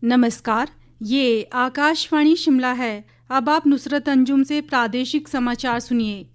नमस्कार, ये आकाशवाणी शिमला है। अब आप नुसरत अंजुम से प्रादेशिक समाचार सुनिए।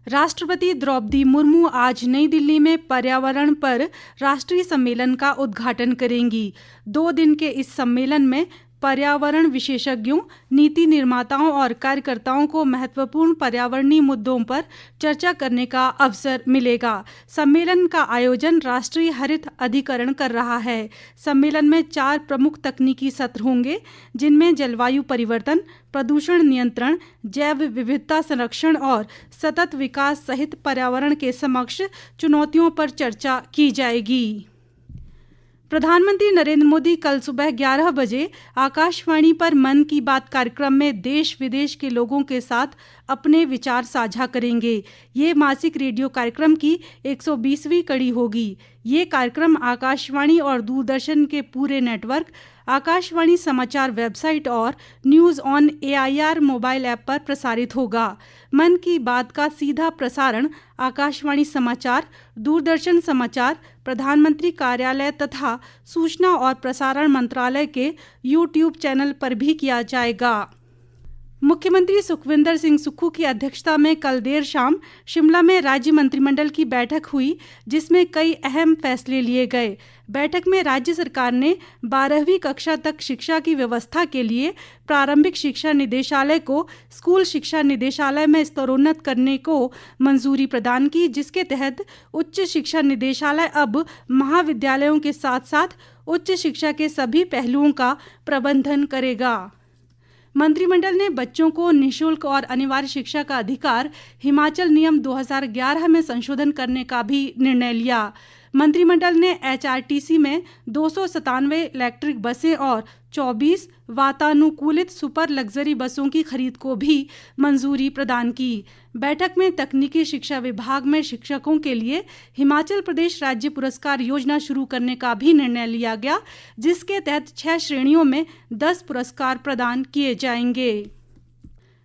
राष्ट्रपति द्रौपदी मुर्मू आज नई दिल्ली में पर्यावरण पर राष्ट्रीय सम्मेलन का उद्घाटन करेंगी। 2 दिन के इस सम्मेलन में पर्यावरण विशेषज्ञों, नीति निर्माताओं और कार्यकर्ताओं को महत्वपूर्ण पर्यावरणीय मुद्दों पर चर्चा करने का अवसर मिलेगा। सम्मेलन का आयोजन राष्ट्रीय हरित अधिकरण कर रहा है। सम्मेलन में 4 प्रमुख तकनीकी सत्र होंगे, जिनमें जलवायु परिवर्तन, प्रदूषण नियंत्रण, जैव विविधता संरक्षण और सतत विकास सहित पर्यावरण के समक्ष चुनौतियों पर चर्चा की जाएगी। प्रधानमंत्री नरेंद्र मोदी कल सुबह 11 बजे आकाशवाणी पर मन की बात कार्यक्रम में देश विदेश के लोगों के साथ अपने विचार साझा करेंगे। ये मासिक रेडियो कार्यक्रम की 120वीं कड़ी होगी। ये कार्यक्रम आकाशवाणी और दूरदर्शन के पूरे नेटवर्क, आकाशवाणी समाचार वेबसाइट और news on AIR mobile app पर प्रसारित होगा। मन की बात का सीधा प्रसारण आकाशवाणी समाचार, दूरदर्शन समाचार, प्रधानमंत्री कार्यालय तथा सूचना और प्रसारण मंत्रालय के YouTube चैनल पर भी किया जाएगा। मुख्यमंत्री सुखविंदर सिंह सुक्खू की अध्यक्षता में कल देर शाम शिमला में राज्य मंत्रिमंडल की बैठक हुई, जिसमें कई अहम फैसले लिए गए। बैठक में राज्य सरकार ने 12वीं कक्षा तक शिक्षा की व्यवस्था के लिए प्रारंभिक शिक्षा निदेशालय को स्कूल शिक्षा निदेशालय में स्तरोन्नत करने को मंजूरी प्रदान की, जिसके तहत उच्च शिक्षा निदेशालय अब महाविद्यालयों के साथ साथ उच्च शिक्षा के सभी पहलुओं का प्रबंधन करेगा। मंत्रिमंडल ने बच्चों को निःशुल्क और अनिवार्य शिक्षा का अधिकार हिमाचल नियम 2011 में संशोधन करने का भी निर्णय लिया। मंत्रिमंडल ने HRTC में 297 इलेक्ट्रिक बसें और 24 वातानुकूलित सुपर लग्जरी बसों की खरीद को भी मंजूरी प्रदान की। बैठक में तकनीकी शिक्षा विभाग में शिक्षकों के लिए हिमाचल प्रदेश राज्य पुरस्कार योजना शुरू करने का भी निर्णय लिया गया, जिसके तहत 6 श्रेणियों में 10 पुरस्कार प्रदान किए जाएंगे।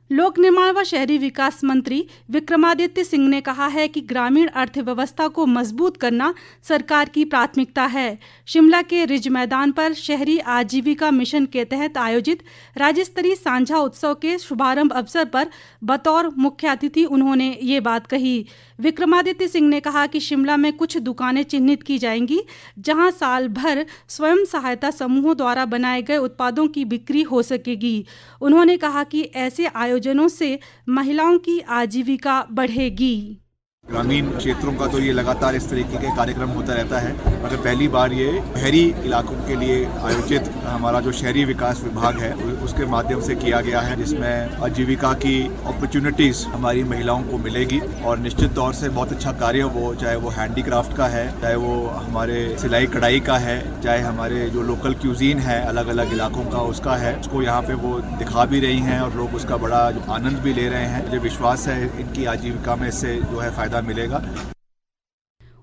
लोक निर्माण व शहरी विकास मंत्री विक्रमादित्य सिंह ने कहा है कि ग्रामीण अर्थव्यवस्था को मजबूत करना सरकार की प्राथमिकता है। शिमला के रिज मैदान पर शहरी आजीविका मिशन के तहत आयोजित राज्य स्तरीय सांझा उत्सव के शुभारंभ अवसर पर बतौर मुख्य अतिथि उन्होंने ये बात कही। विक्रमादित्य सिंह ने कहा कि शिमला में कुछ दुकानें चिन्हित की जाएंगी, जहां साल भर स्वयं सहायता समूहों द्वारा बनाए गए उत्पादों की बिक्री हो सकेगी। उन्होंने कहा कि ऐसे आयोजनों से महिलाओं की आजीविका बढ़ेगी। ग्रामीण क्षेत्रों का तो ये लगातार इस तरीके के कार्यक्रम होता रहता है, मगर पहली बार ये शहरी इलाकों के लिए आयोजित हमारा जो शहरी विकास विभाग है उसके माध्यम से किया गया है, जिसमें आजीविका की अपॉर्चुनिटीज हमारी महिलाओं को मिलेगी। और निश्चित तौर से बहुत अच्छा कार्य वो, चाहे वो हैंडीक्राफ्ट का है, चाहे वो हमारे सिलाई कढ़ाई का है, चाहे हमारे जो लोकल क्यूजीन है अलग अलग इलाकों का उसका है, उसको यहाँ पे वो दिखा भी रही हैं और लोग उसका बड़ा आनंद भी ले रहे हैं। मुझे विश्वास है इनकी आजीविका में इससे जो है फायदा मिलेगा।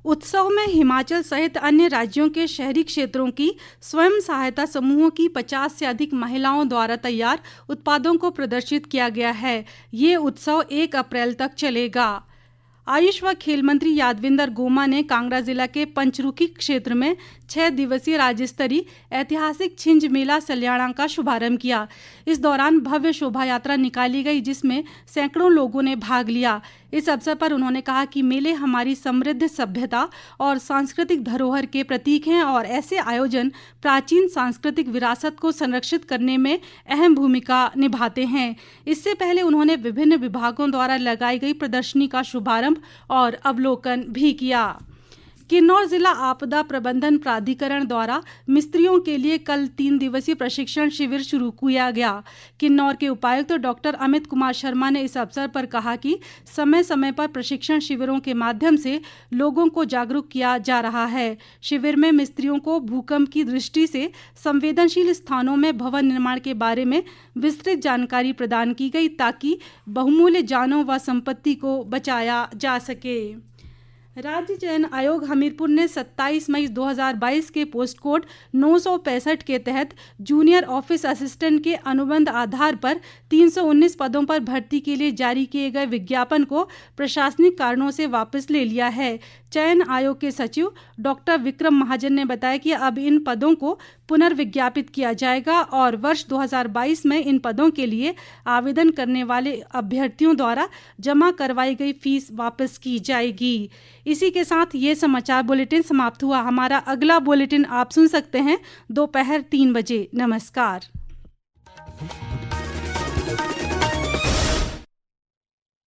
उत्सव में हिमाचल सहित अन्य राज्यों के शहरी क्षेत्रों की स्वयं सहायता समूहों की 50 से अधिक महिलाओं द्वारा तैयार उत्पादों को प्रदर्शित किया गया है। ये उत्सव 1 अप्रैल तक चलेगा। आयुष व खेल मंत्री यादविंदर गोमा ने कांगड़ा जिला के पंचरुखी क्षेत्र में 6 दिवसीय राज्य स्तरीय ऐतिहासिक छिंज मेला सल्याणा का शुभारंभ किया। इस दौरान भव्य शोभा यात्रा निकाली गई, जिसमें सैकड़ों लोगों ने भाग लिया। इस अवसर पर उन्होंने कहा कि मेले हमारी समृद्ध सभ्यता और सांस्कृतिक धरोहर के प्रतीक हैं और ऐसे आयोजन प्राचीन सांस्कृतिक विरासत को संरक्षित करने में अहम भूमिका निभाते हैं। इससे पहले उन्होंने विभिन्न विभागों द्वारा लगाई गई प्रदर्शनी का शुभारंभ और अवलोकन भी किया। किन्नौर जिला आपदा प्रबंधन प्राधिकरण द्वारा मिस्त्रियों के लिए कल 3 दिवसीय प्रशिक्षण शिविर शुरू किया गया। किन्नौर के उपायुक्त डॉक्टर अमित कुमार शर्मा ने इस अवसर पर कहा कि समय समय पर प्रशिक्षण शिविरों के माध्यम से लोगों को जागरूक किया जा रहा है। शिविर में मिस्त्रियों को भूकंप की दृष्टि से संवेदनशील स्थानों में भवन निर्माण के बारे में विस्तृत जानकारी प्रदान की गई, ताकि बहुमूल्य जानों व संपत्ति को बचाया जा सके। राज्य चयन आयोग हमीरपुर ने 27 मई 2022 के पोस्ट कोड 965 के तहत जूनियर ऑफिस असिस्टेंट के अनुबंध आधार पर 319 पदों पर भर्ती के लिए जारी किए गए विज्ञापन को प्रशासनिक कारणों से वापस ले लिया है। चयन आयोग के सचिव डॉक्टर विक्रम महाजन ने बताया कि अब इन पदों को पुनर्विज्ञापित किया जाएगा और वर्ष 2022 में इन पदों के लिए आवेदन करने वाले अभ्यर्थियों द्वारा जमा करवाई गई फीस वापस की जाएगी। इसी के साथ ये समाचार बुलेटिन समाप्त हुआ। हमारा अगला बुलेटिन आप सुन सकते हैं दोपहर 3 बजे। नमस्कार।